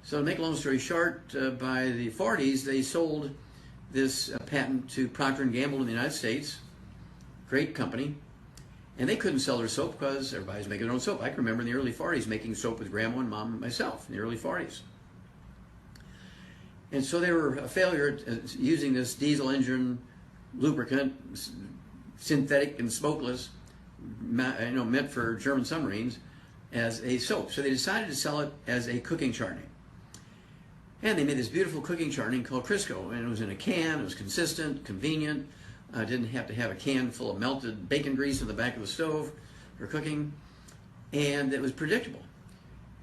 So to make a long story short, by the 40s, they sold this patent to Procter & Gamble in the United States, great company, and they couldn't sell their soap because everybody's making their own soap. I can remember in the early 40s making soap with Grandma and Mom and myself in the early 40s. And so they were a failure at using this diesel engine lubricant, synthetic and smokeless, meant for German submarines, as a soap. So they decided to sell it as a cooking shortening. And they made this beautiful cooking shortening called Crisco, and it was in a can. It was consistent, convenient. Didn't have to have a can full of melted bacon grease in the back of the stove for cooking, and it was predictable.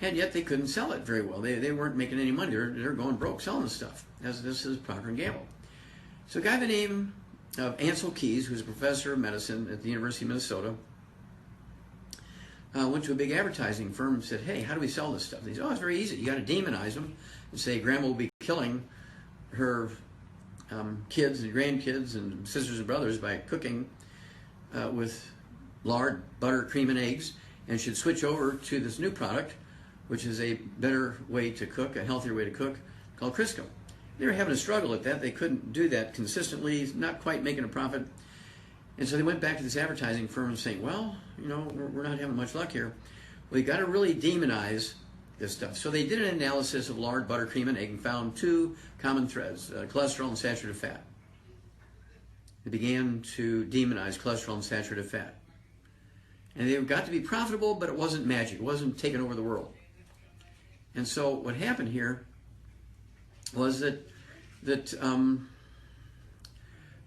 And yet they couldn't sell it very well. They weren't making any money. They're going broke selling this stuff, as this is Procter & Gamble. So a guy by the name of Ansel Keys, who's a professor of medicine at the University of Minnesota, went to a big advertising firm and said, hey, how do we sell this stuff? And he said, oh, it's very easy. You got to demonize them and say Grandma will be killing her kids and grandkids and sisters and brothers by cooking with lard, butter, cream, and eggs, and should switch over to this new product, which is a better way to cook, a healthier way to cook, called Crisco. They were having a struggle at that. They couldn't do that consistently, not quite making a profit. And so they went back to this advertising firm and saying, well, we're not having much luck here. Well, you got to really demonize this stuff. So they did an analysis of lard, butter, cream, and egg and found two common threads, cholesterol and saturated fat. They began to demonize cholesterol and saturated fat. And they got to be profitable, but it wasn't magic. It wasn't taking over the world. And so what happened here was that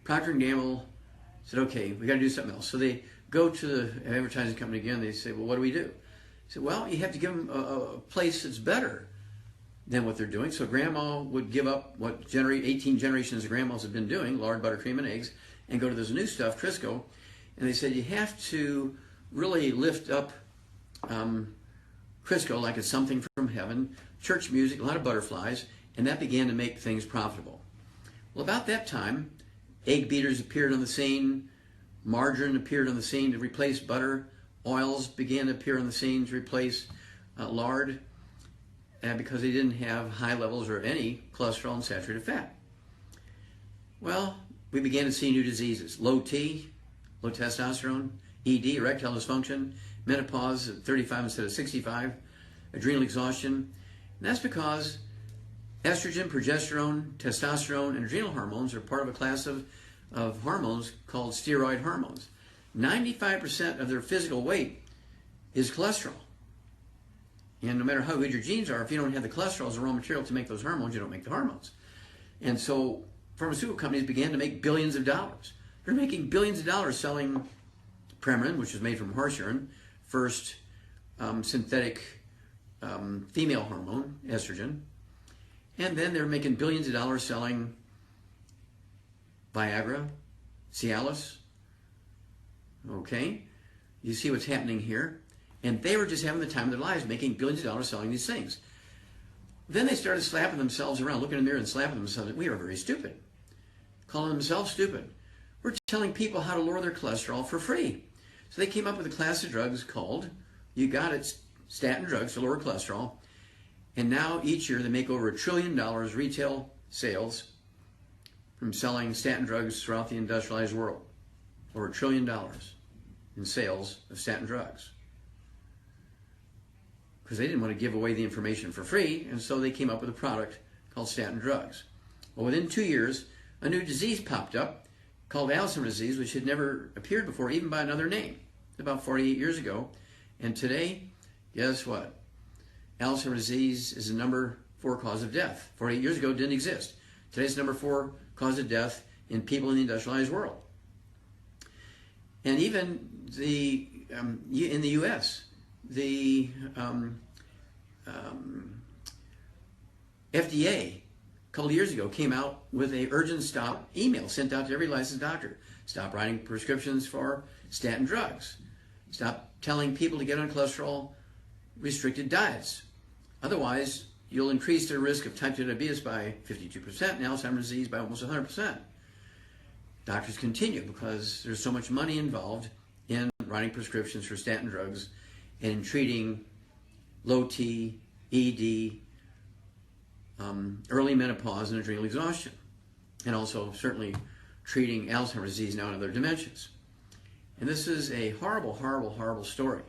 Procter & Gamble said, okay, we got to do something else. So they go to the advertising company again. They say, well, what do we do? They said, well, you have to give them a place that's better than what they're doing. So Grandma would give up what 18 generations of grandmas have been doing, lard, butter, cream, and eggs, and go to this new stuff, Crisco. And they said, you have to really lift up Crisco like it's something from heaven, church music, a lot of butterflies, and that began to make things profitable. Well, about that time, egg beaters appeared on the scene, margarine appeared on the scene to replace butter, oils began to appear on the scene to replace lard, because they didn't have high levels or any cholesterol and saturated fat. Well, we began to see new diseases, low T, low testosterone, ED, erectile dysfunction, menopause at 35 instead of 65, adrenal exhaustion. And that's because estrogen, progesterone, testosterone, and adrenal hormones are part of a class of hormones called steroid hormones. 95% of their physical weight is cholesterol. And no matter how good your genes are, if you don't have the cholesterol as a raw material to make those hormones, you don't make the hormones. And so pharmaceutical companies began to make billions of dollars. They're making billions of dollars selling Premarin, which is made from horse urine, first synthetic female hormone, estrogen. And then they're making billions of dollars selling Viagra, Cialis. Okay? You see what's happening here? And they were just having the time of their lives making billions of dollars selling these things. Then they started slapping themselves around, looking in the mirror and slapping themselves. We are very stupid. Calling themselves stupid. We're telling people how to lower their cholesterol for free. So they came up with a class of drugs called, you got it, statin drugs to lower cholesterol. And now each year they make over $1 trillion retail sales from selling statin drugs throughout the industrialized world. Over $1 trillion in sales of statin drugs. Because they didn't want to give away the information for free, and so they came up with a product called statin drugs. Well, within 2 years, a new disease popped up called Alzheimer disease, which had never appeared before, even by another name, about 48 years ago. And today, guess what? Alzheimer disease is the number 4 cause of death. 48 years ago, it didn't exist. Today's the number 4 cause of death in people in the industrialized world. And even in the U.S., the FDA, a couple of years ago, came out with a urgent stop email sent out to every licensed doctor. Stop writing prescriptions for statin drugs. Stop telling people to get on cholesterol-restricted diets. Otherwise, you'll increase their risk of type 2 diabetes by 52% and Alzheimer's disease by almost 100%. Doctors continue because there's so much money involved in writing prescriptions for statin drugs and in treating low T, ED, early menopause and adrenal exhaustion, and also certainly treating Alzheimer's disease now and other dementias. And this is a horrible, horrible, horrible story.